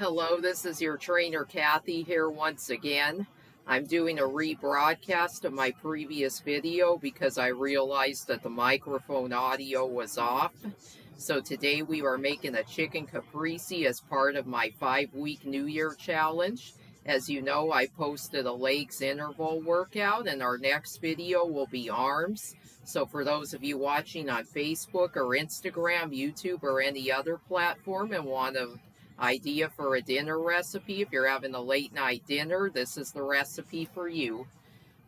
Hello, this is your trainer Kathy here once again. I'm doing a rebroadcast of my previous video because I realized that the microphone audio was off. So today we are making a chicken caprese as part of my 5-week New Year challenge. As you know, I posted a legs interval workout, and our next video will be arms. So for those of you watching on Facebook or Instagram, YouTube, or any other platform and want an idea for a dinner recipe, if you're having a late night dinner, this is the recipe for you.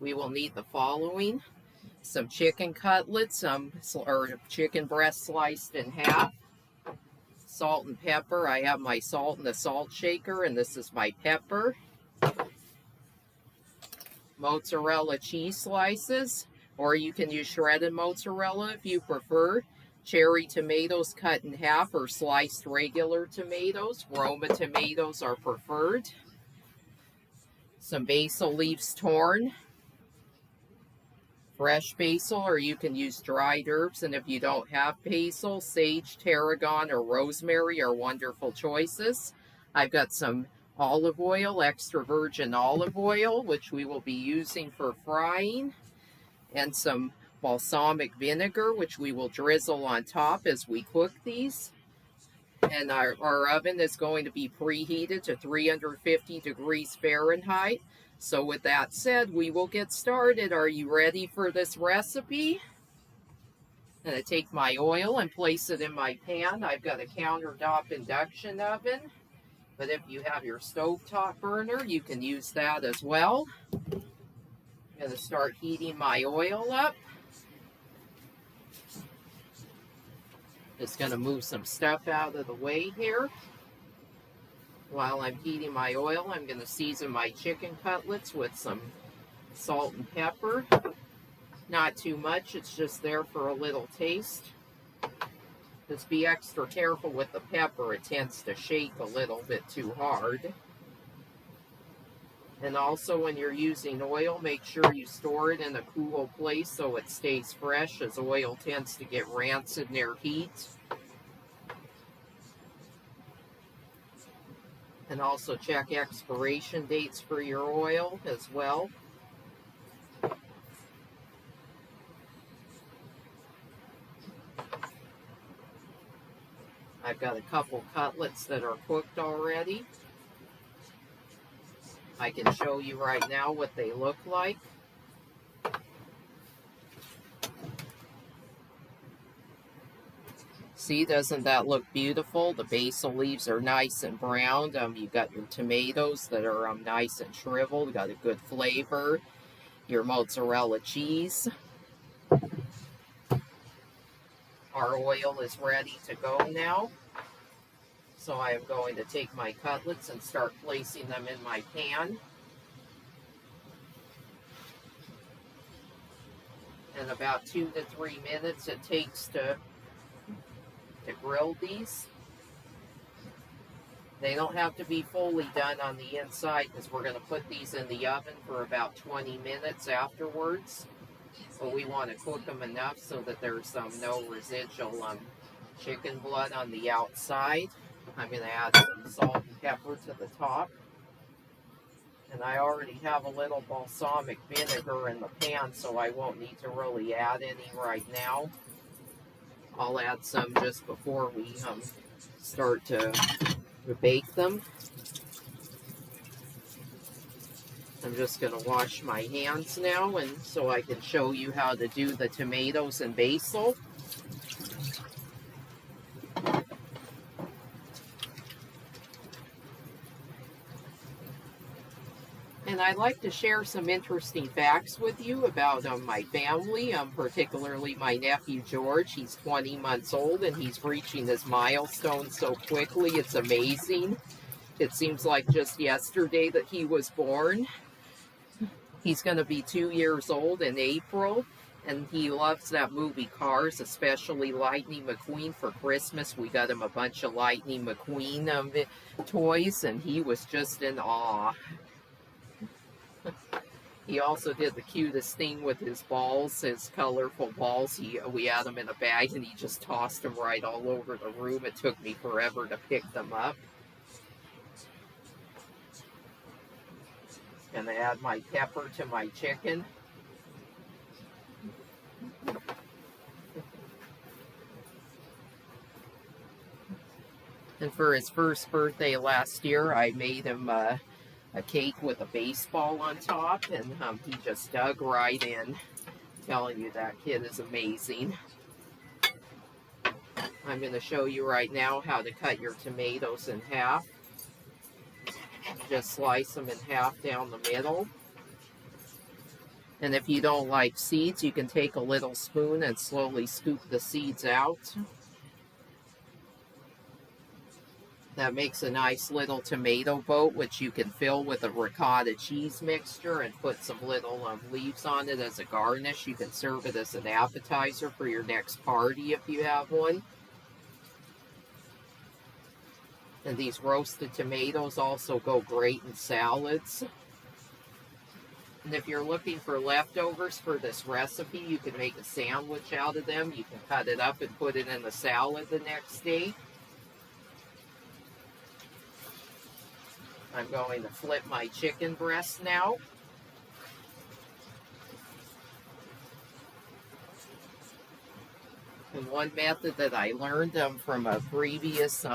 We will need the following: some chicken cutlets, or chicken breast sliced in half, salt and pepper. I have my salt in the salt shaker, and this is my pepper. Mozzarella cheese slices, or you can use shredded mozzarella if you prefer. Cherry tomatoes cut in half or sliced regular tomatoes. Roma tomatoes are preferred. Some basil leaves torn. Fresh basil, or you can use dried herbs, and if you don't have basil, sage, tarragon, or rosemary are wonderful choices. I've got some olive oil, extra virgin olive oil, which we will be using for frying, and some balsamic vinegar, which we will drizzle on top as we cook these. And our oven is going to be preheated to 350 degrees Fahrenheit. So with that said, we will get started. Are you ready for this recipe? I'm going to take my oil and place it in my pan. I've got a countertop induction oven, but if you have your stovetop burner, you can use that as well. I'm going to start heating my oil up. Just going to move some stuff out of the way here. While I'm heating my oil, I'm going to season my chicken cutlets with some salt and pepper. Not too much, it's just there for a little taste. Just be extra careful with the pepper, it tends to shake a little bit too hard. And also, when you're using oil, make sure you store it in a cool place so it stays fresh, as oil tends to get rancid near heat. And also check expiration dates for your oil as well. I've got a couple cutlets that are cooked already. I can show you right now what they look like. See, doesn't that look beautiful? The basil leaves are nice and browned. You've got your tomatoes that are nice and shriveled, got a good flavor. Your mozzarella cheese. Our oil is ready to go now. So I am going to take my cutlets and start placing them in my pan. And about 2 to 3 minutes it takes to grill these. They don't have to be fully done on the inside because we're going to put these in the oven for about 20 minutes afterwards. But we want to cook them enough so that there's no residual chicken blood on the outside. I'm going to add some salt and pepper to the top. And I already have a little balsamic vinegar in the pan, so I won't need to really add any right now. I'll add some just before we start to bake them. I'm just going to wash my hands now, and so I can show you how to do the tomatoes and basil. And I'd like to share some interesting facts with you about my family, particularly my nephew George. He's 20 months old and he's reaching this milestone so quickly. It's amazing. It seems like just yesterday that he was born. He's going to be 2 years old in April, and he loves that movie Cars, especially Lightning McQueen. For Christmas, we got him a bunch of Lightning McQueen toys, and he was just in awe. He also did the cutest thing with his balls, his colorful balls. We had them in a bag, and he just tossed them right all over the room. It took me forever to pick them up. Gonna add my pepper to my chicken. And for his first birthday last year, I made him a cake with a baseball on top, and he just dug right in. I'm telling you, that kid is amazing. I'm going to show you right now how to cut your tomatoes in half. Just slice them in half down the middle. And if you don't like seeds, you can take a little spoon and slowly scoop the seeds out. That makes a nice little tomato boat, which you can fill with a ricotta cheese mixture and put some little leaves on it as a garnish. You can serve it as an appetizer for your next party if you have one. And these roasted tomatoes also go great in salads. And if you're looking for leftovers for this recipe, you can make a sandwich out of them. You can cut it up and put it in the salad the next day. I'm going to flip my chicken breast now. And one method that I learned from a previous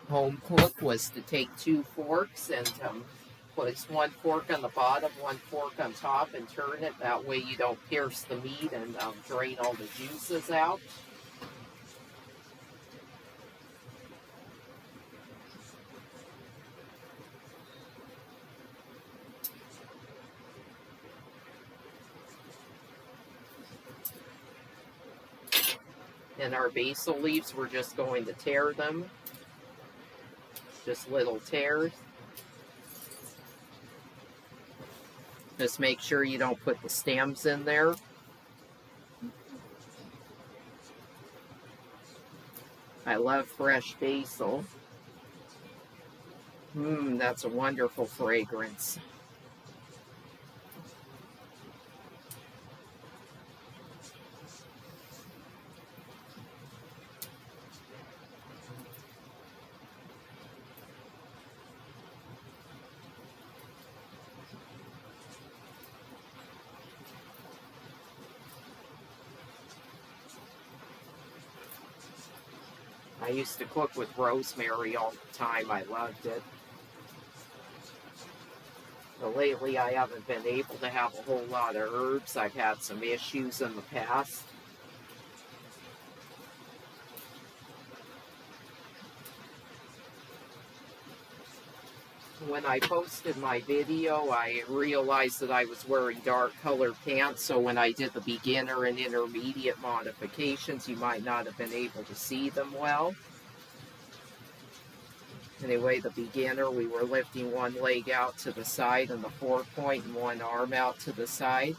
home cook was to take 2 forks and place 1 fork on the bottom, 1 fork on top, and turn it. That way you don't pierce the meat and drain all the juices out. And our basil leaves, we're just going to tear them. Just little tears. Just make sure you don't put the stems in there. I love fresh basil. That's a wonderful fragrance. I used to cook with rosemary all the time. I loved it. But lately I haven't been able to have a whole lot of herbs. I've had some issues in the past. When I posted my video, I realized that I was wearing dark colored pants, so when I did the beginner and intermediate modifications, you might not have been able to see them well. Anyway, the beginner, we were lifting 1 leg out to the side and the 4-point and 1 arm out to the side.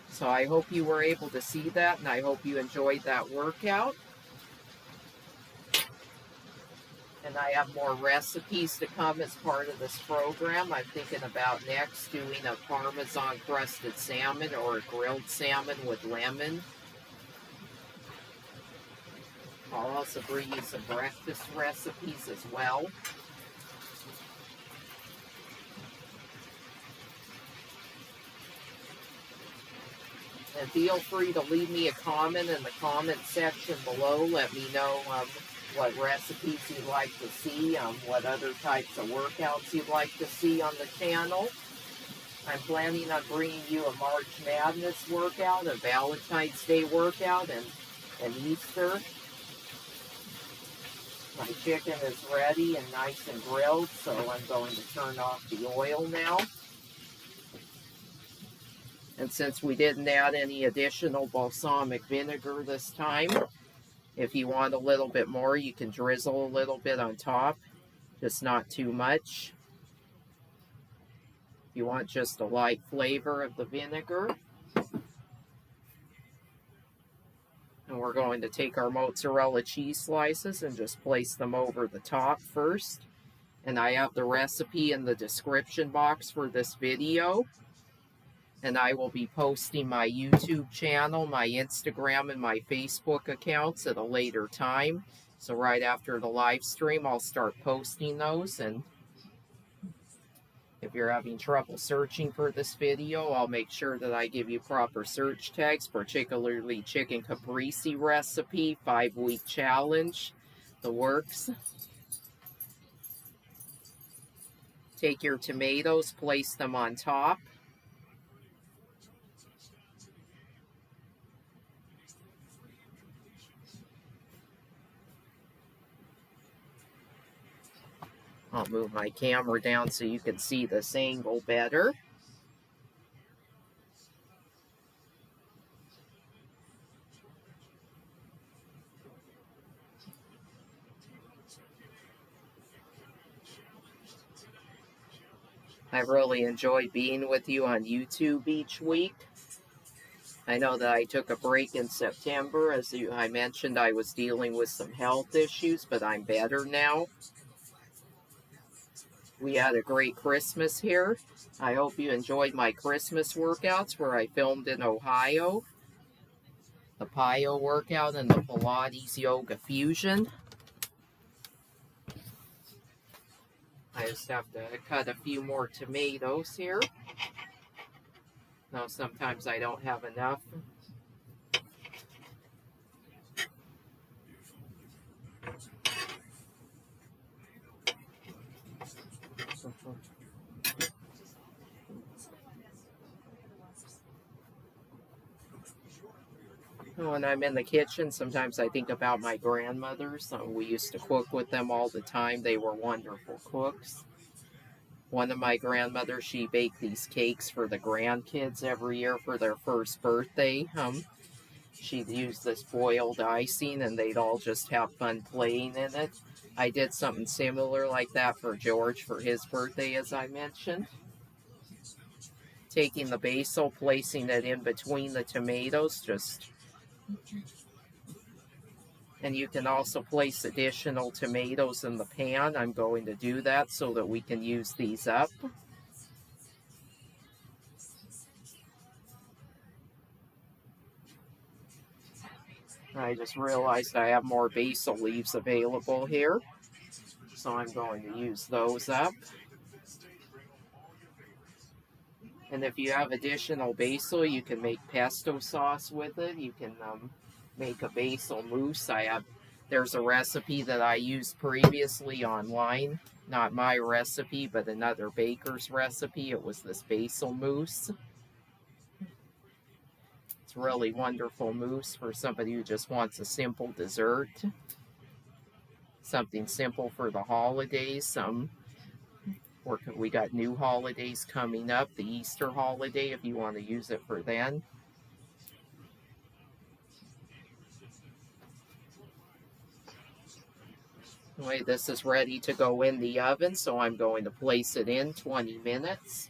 So I hope you were able to see that, and I hope you enjoyed that workout. And I have more recipes to come as part of this program. I'm thinking about next doing a Parmesan crusted salmon or a grilled salmon with lemon. I'll also bring you some breakfast recipes as well. And feel free to leave me a comment in the comment section below. Let me know what recipes you'd like to see, what other types of workouts you'd like to see on the channel. I'm planning on bringing you a March Madness workout, a Valentine's Day workout, and Easter. My chicken is ready and nice and grilled, so I'm going to turn off the oil now. And since we didn't add any additional balsamic vinegar this time, if you want a little bit more, you can drizzle a little bit on top, just not too much. If you want just a light flavor of the vinegar. And we're going to take our mozzarella cheese slices and just place them over the top first. And I have the recipe in the description box for this video. And I will be posting my YouTube channel, my Instagram, and my Facebook accounts at a later time. So right after the live stream, I'll start posting those. And If you're having trouble searching for this video, I'll make sure that I give you proper search tags, particularly chicken caprese recipe, 5-week challenge, the works. Take your tomatoes, place them on top. I'll move my camera down so you can see this angle better. I really enjoy being with you on YouTube each week. I know that I took a break in September. As I mentioned, I was dealing with some health issues, but I'm better now. We had a great Christmas here. I hope you enjoyed my Christmas workouts where I filmed in Ohio. The PIO workout and the Pilates Yoga Fusion. I just have to cut a few more tomatoes here. Now sometimes I don't have enough. When I'm in the kitchen, sometimes I think about my grandmothers. We used to cook with them all the time. They were wonderful cooks. One of my grandmothers, she baked these cakes for the grandkids every year for their first birthday. She'd use this boiled icing, and they'd all just have fun playing in it. I did something similar like that for George for his birthday, as I mentioned. Taking the basil, placing it in between the tomatoes, and you can also place additional tomatoes in the pan. I'm going to do that so that we can use these up. I just realized I have more basil leaves available here, so I'm going to use those up. And if you have additional basil, you can make pesto sauce with it. You can make a basil mousse. There's a recipe that I used previously online. Not my recipe, but another baker's recipe. It was this basil mousse. It's really wonderful mousse for somebody who just wants a simple dessert. Something simple for the holidays. We got new holidays coming up. The Easter holiday, if you want to use it for then. Anyway, this is ready to go in the oven, so I'm going to place it in 20 minutes.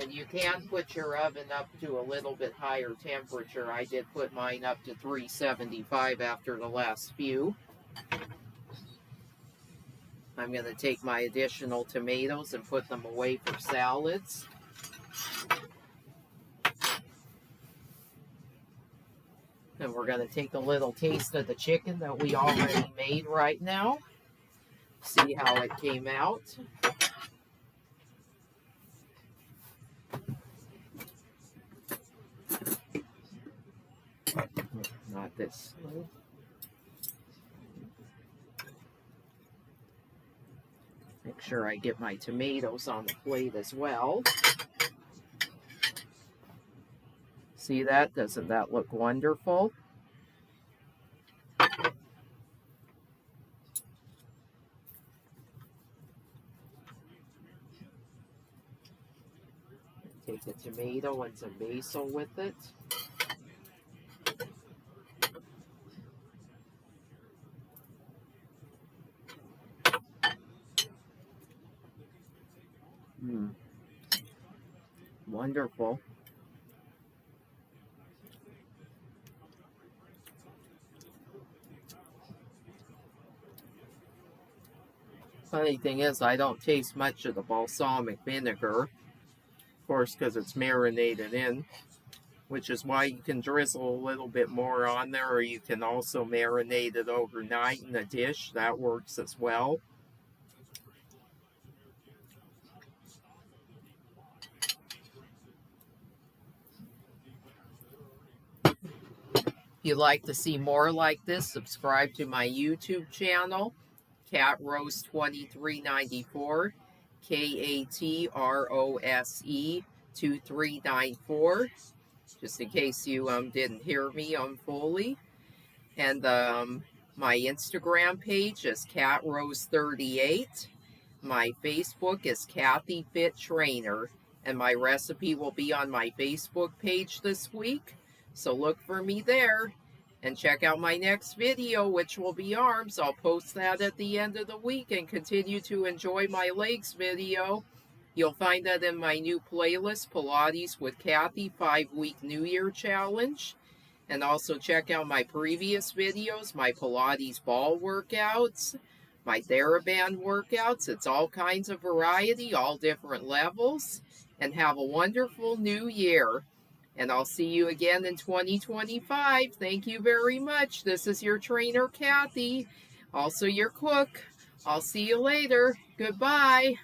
And you can put your oven up to a little bit higher temperature. I did put mine up to 375 after the last few. I'm going to take my additional tomatoes and put them away for salads. And we're going to take a little taste of the chicken that we already made right now. See how it came out. Not this way. Make sure I get my tomatoes on the plate as well. See that? Doesn't that look wonderful? Take a tomato and some basil with it. Wonderful. Funny thing is, I don't taste much of the balsamic vinegar, of course, because it's marinated in. which is why you can drizzle a little bit more on there, or you can also marinate it overnight in a dish. That works as well. If you'd like to see more like this, subscribe to my YouTube channel, Catrose2394, Katrose 2394, just in case you didn't hear me fully. And my Instagram page is Catrose38. My Facebook is Kathy Fit Trainer, and my recipe will be on my Facebook page this week. So look for me there, and check out my next video, which will be arms. I'll post that at the end of the week, and continue to enjoy my legs video. You'll find that in my new playlist, Pilates with Kathy 5-Week New Year Challenge. And also check out my previous videos, my Pilates ball workouts, my TheraBand workouts. It's all kinds of variety, all different levels. And have a wonderful new year. And I'll see you again in 2025. Thank you very much. This is your trainer, Kathy, also your cook. I'll see you later. Goodbye.